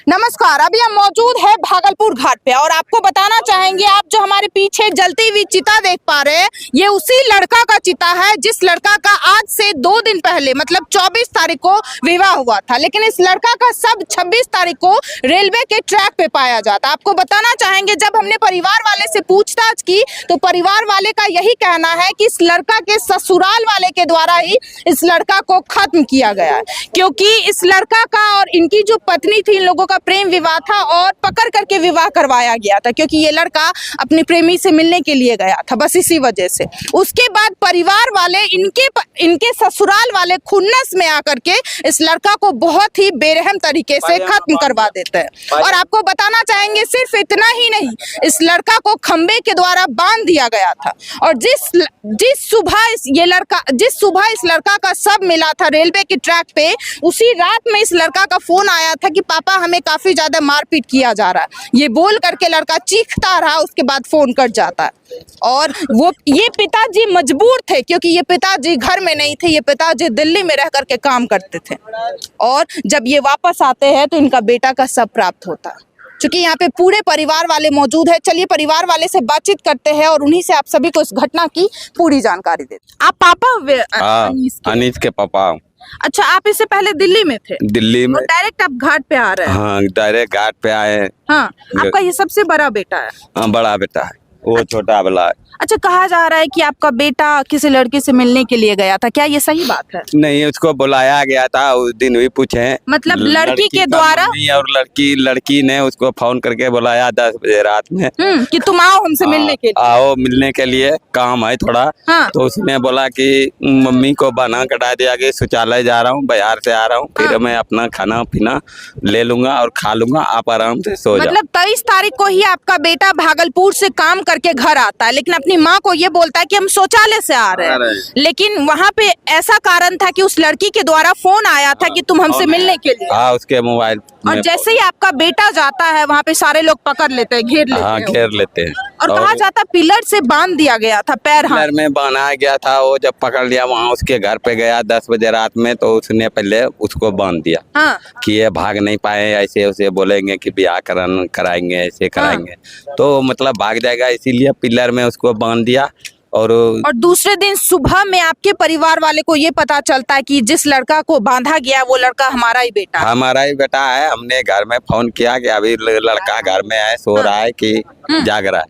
नमस्कार, अभी हम मौजूद है भागलपुर घाट पे और आपको बताना चाहेंगे, आप जो हमारे पीछे जलती हुई चिता देख पा रहे हैं, ये उसी लड़का का चिता है जिस लड़का का आज से 2 दिन पहले मतलब 24 तारीख को विवाह हुआ था। लेकिन इस लड़का का सब 26 तारीख को रेलवे के ट्रैक पे पाया जाता। आपको बताना चाहेंगे, जब हमने परिवार वाले से पूछताछ की तो परिवार वाले का यही कहना है कि इस लड़का के ससुराल वाले के द्वारा ही इस लड़का को खत्म किया गया है, क्योंकि इस लड़का का और इनकी जो पत्नी थी, इन लोगों का प्रेम विवाह था और पकड़ करके विवाह करवाया गया था, क्योंकि ये लड़का अपने प्रेमी से मिलने के लिए गया था, बस इसी वजह से। उसके बाद परिवार वाले इनके ससुराल वाले खुन्नस में आकर के इस लड़का को बहुत ही बेरहम तरीके से खत्म करवा देते हैं। और आपको बताना चाहेंगे, सिर्फ इतना ही नहीं, इस लड़का को खंबे के द्वारा बांध दिया गया था। और जिस सुबह इस लड़का का शव मिला था रेलवे के ट्रैक पे, उसी रात में इस लड़का का फोन आया था कि पापा हमें काफी ज्यादा मारपीट किया जा रहा है। ये बोल करके लड़का चीखता रहा, उसके बाद फोन कट जाता है। और ये पिताजी मजबूर थे, क्योंकि ये पिताजी घर में नहीं थे, ये पिताजी दिल्ली में रह करके काम करते थे। और जब ये वापस आते हैं तो इनका बेटा का शव प्राप्त होता है। क्योंकि यहाँ पे पूरे परिवार वाले मौजूद है, चलिए परिवार वाले से बातचीत करते हैं और उन्हीं से आप सभी को इस घटना की पूरी जानकारी देते। आप पापा अनीस के पापा। अच्छा, आप इससे पहले दिल्ली में थे? दिल्ली में। डायरेक्ट आप घाट पे आ रहे हैं? हाँ, डायरेक्ट घाट पे आए हैं। हाँ, आपका ये सबसे बड़ा बेटा है? हाँ, बड़ा बेटा है, वो छोटा वाला है। अच्छा, कहा जा रहा है कि आपका बेटा किसी लड़के से मिलने के लिए गया था, क्या ये सही बात है? नहीं, उसको बुलाया गया था, उस दिन भी पूछे, मतलब लड़की के द्वारा? और लड़की ने उसको फोन करके बुलाया 10 बजे रात में कि तुम आओ हमसे मिलने के लिए। आओ मिलने के लिए, काम है थोड़ा। हाँ। तो उसने बोला कि मम्मी को बना कटा दिया कि शौचालय जा रहा हूँ, बाहर से आ रहा हूँ, फिर मैं अपना खाना पीना ले लूंगा और खा लूंगा, आप आराम से सो जाओ। मतलब 23 तारीख को ही आपका बेटा भागलपुर से काम करके घर आता है, लेकिन अपनी माँ को ये बोलता है कि हम शौचालय से आ रहे हैं। लेकिन वहाँ पे ऐसा कारण था कि उस लड़की के द्वारा फोन आया था कि तुम हमसे मिलने के लिए। हाँ, उसके मोबाइल। और जैसे ही आपका बेटा जाता है, वहाँ पे सारे लोग पकड़ लेते हैं, घेर लेते हैं। हाँ, घेर लेते हैं। और कहा जाता पिलर से बांध दिया गया था, पैर हाथ में बनाया गया था। वो जब पकड़ लिया, वहाँ उसके घर पे गया 10 बजे रात में, तो उसने पहले उसको बांध दिया। हाँ। कि ये भाग नहीं पाए, ऐसे उसे बोलेंगे कि ब्याह कराएंगे, ऐसे कराएंगे। हाँ। तो मतलब भाग जाएगा, इसीलिए पिलर में उसको बांध दिया। और दूसरे दिन सुबह में आपके परिवार वाले को ये पता चलता है कि जिस लड़का को बांधा गया वो लड़का हमारा ही बेटा है। हमारा ही बेटा है। हमने घर में फोन किया कि अभी लड़का घर में है, सो रहा है कि जाग रहा है,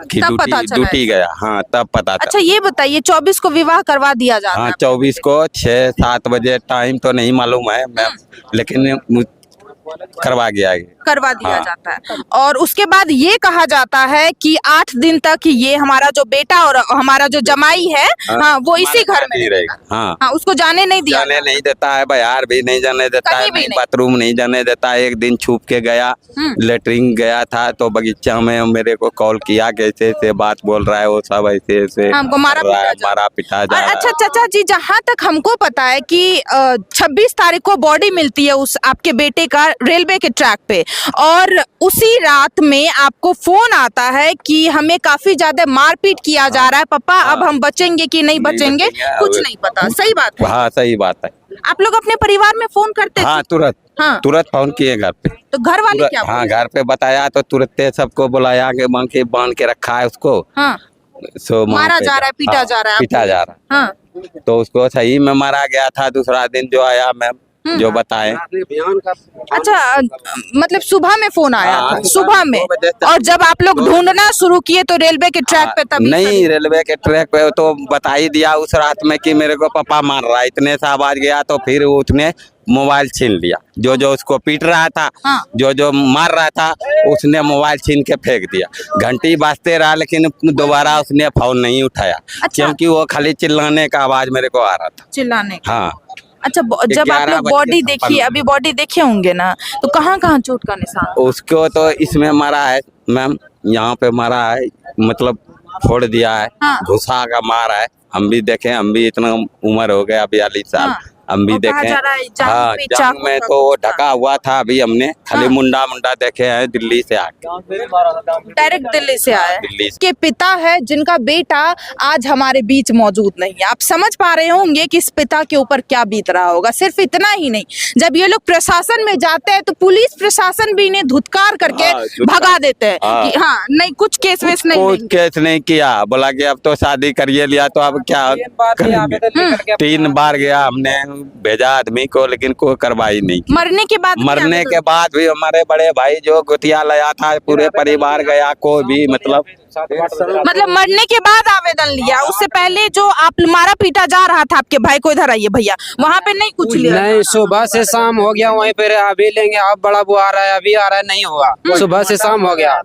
कि ड्यूटी गया। हाँ, तब पता चला। अच्छा, ये बताइए, 24 को विवाह करवा दिया जाता है? हाँ, 24 को 6-7 बजे, टाइम तो नहीं मालूम है मैम, लेकिन करवा दिया जाता है। और उसके बाद ये कहा जाता है कि 8 दिन तक ये हमारा जो बेटा और हमारा जो जमाई है, हाँ, वो इसी घर में रहेगा। हाँ, उसको जाने नहीं देता है, बाहर भी नहीं जाने देता है, बाथरूम नहीं जाने देता है। एक दिन छुप के गया, लेटरिन गया था, तो बगीचा में मेरे को कॉल किया कि ऐसे बात बोल रहा है, वो सब ऐसे हमको मारा पिटा जा रहा है। अच्छा चाचा जी, जहाँ तक हमको पता है कि 26 तारीख को बॉडी मिलती है उस आपके बेटे का रेलवे के ट्रैक पे, और उसी रात में आपको फोन आता है कि हमें काफी ज्यादा मारपीट किया जा रहा है, पापा अब हम बचेंगे कि नहीं बचेंगे, कुछ नहीं पता। सही बात है? हाँ, सही बात है। आप लोग अपने परिवार में फोन करते? हाँ, तुरंत फोन किए घर पे। तो घर वाले क्या? हाँ, घर पे बताया तो तुरंत सबको बुलाया कि बांध के रखा है उसको। हाँ। मारा जा रहा है, पीटा जा रहा है। हाँ। तो उसको सही में मारा गया था। दूसरा दिन जो आया मैम, जो बताए। अच्छा, मतलब सुबह में फोन आया था? सुबह में। और जब आप लोग ढूंढना शुरू किए तो रेलवे के ट्रैक पे? तभी नहीं, रेलवे के ट्रैक पे तो बता ही दिया उस रात में कि मेरे को पापा मार रहा है, इतने सा आवाज गया। तो फिर उसने मोबाइल छीन लिया, जो उसको पीट रहा था। हाँ। जो मार रहा था, उसने मोबाइल छीन के फेंक दिया। घंटी बाजते रहा, लेकिन दोबारा उसने फोन नहीं उठाया। अच्छा। क्योंकि वो खाली चिल्लाने का आवाज मेरे को आ रहा था। चिल्लाने? हाँ। अच्छा, जब आप लोग बॉडी देखी, अभी बॉडी देखे होंगे ना, तो कहाँ चोट का निशान? उसको तो इसमें मारा है मैम, यहाँ पे मारा है, मतलब फोड़ दिया है। हाँ। घुसा का मारा है। हम भी देखे, हम भी इतना उम्र हो गया 42 साल। हाँ। हम भी और कहा देखे। जा रहा है जांग हाँ, पे जांग चाकू में का तो वो कुछ था। ढका हुआ था। अभी हमने खाली हाँ। मुंडा मुंडा देखे हैं दिल्ली से आके। डायरेक्ट दिल्ली से आया है। दिल्ली से। के पिता है जिनका बेटा आज हमारे बीच मौजूद नहीं है। आप समझ पा रहे होंगे कि इस पिता के ऊपर क्या बीत रहा होगा। सिर्फ इतना ही नहीं, जब ये लोग प्रशासन में जाते हैं तो पुलिस प्रशासन भी इन्हें धुतकार करके हाँ, धुतकार। भगा देते हैं हाँ। कि हाँ नहीं कुछ केस वेस नहीं कोई लेंगे। केस नहीं किया, बोला कि अब तो शादी करिए लिया तो अब क्या करेंगे। 3 बार गया हमने, भेजा आदमी को, लेकिन कोई कार्रवाई नहीं की। मरने के बाद भी मरने आवेदन- के बाद भी हमारे बड़े भाई जो गुतिया लाया था, पूरे परिवार गया, कोई भी मतलब मरने के बाद आवेदन लिया। उससे पहले जो आप मारा पीटा जा रहा था आपके भाई को, इधर आइए भैया, वहाँ पे नहीं कुछ लिया। नहीं, सुबह से शाम हो गया वहीं पे, अभी लेंगे, अब बड़ा बुआ आ रहा है, अभी आ रहा है, नहीं हुआ। सुबह से शाम हो गया।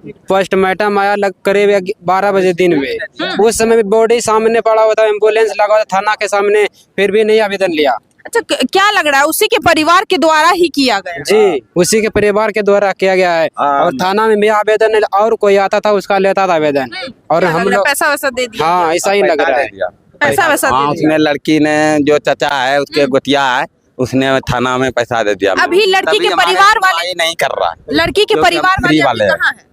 पोस्टमार्टम आया करीब 12 बजे दिन में। उस समय बॉडी सामने पड़ा हुआ था, एम्बुलेंस लगा हुआ था थाना के सामने, फिर भी नहीं आवेदन लिया। अच्छा, क्या लग रहा है उसी के परिवार के द्वारा ही किया गया? जी, उसी के परिवार के द्वारा किया गया है। और थाना में भी आवेदन, और कोई आता था उसका लेता था आवेदन, और क्या हम लग रहा है, लोग पैसा वैसा दे दिया? हाँ ऐसा ही लग रहा है। पैसा वैसा हाँ, दे दिया। उसने लड़की ने, जो चचा है उसके गुतिया है, उसने थाना में पैसा दे दिया। अभी लड़की तभी के हमारे परिवार वाले- सुनवाई नहीं कर रहा है। लड़की के जो परिवार फ्री वाले अभी वाले कहाँ है?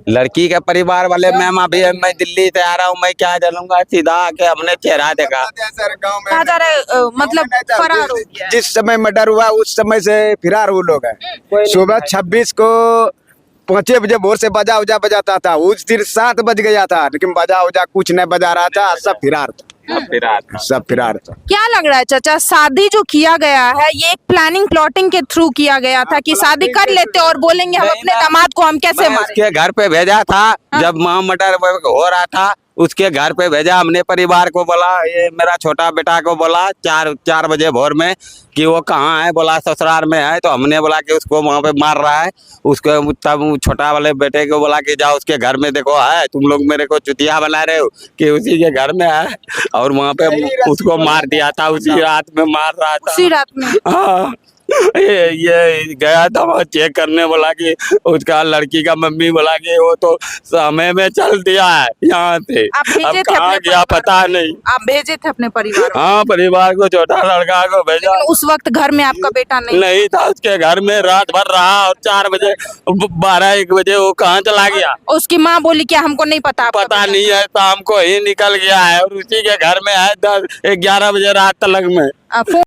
लड़की के परिवार वाले, मैम अभी मैं दिल्ली से आ रहा हूँ, मैं क्या जानूंगा, सीधा आके हमने चेहरा देखा। कहा जा रहा है मतलब फरार हो गया है। जिस समय मर्डर हुआ उस समय से फिरार वो लोग हैं। सुबह 26 को 5 बजे भोर से बजा उजा बजाता था, उस दिन 7 बज गया था, लेकिन बजा उजा कुछ नहीं बजा रहा था, सब फिरार था, सब फिरार था। क्या लग रहा है चाचा, शादी जो किया गया है ये एक प्लानिंग प्लॉटिंग के थ्रू किया गया था कि शादी कर लेते और बोलेंगे हम नहीं अपने ना। दामाद को हम कैसे मैं मारे? उसके घर पे भेजा था, जब वहाँ मर्डर हो रहा था, उसके घर पे भेजा हमने। परिवार को बोला, ये मेरा छोटा बेटा को बोला 4 बजे भोर में कि वो कहाँ है, बोला ससुराल में है। तो हमने बोला कि उसको वहाँ पे मार रहा है उसको। तब छोटा वाले बेटे को बोला कि जाओ उसके घर में देखो है, तुम लोग मेरे को चुतिया बना रहे हो कि उसी के घर में है। और वहाँ पे उसको मार दिया था, उसी रात में मार रहा था। उसी रात में? हाँ, ये गया था वहाँ चेक करने, बोला कि उसका लड़की का मम्मी बोला कि वो तो समय में चल दिया है यहाँ से। आप भेजे अब थे कहाँ अपने गया परिवार पता को? नहीं। आप भेजे थे अपने परिवार को? हाँ, परिवार को, छोटा लड़का को भेजा। लेकिन उस वक्त घर में आपका बेटा नहीं था उसके घर में, रात भर रहा, और 4 बजे 12-1 बजे वो कहाँ चला गया उसकी माँ बोली क्या हमको नहीं पता आपका पता बेटा? नहीं है, शाम को ही निकल गया है और उसी के घर में है 10-11 बजे रात तक में। फोन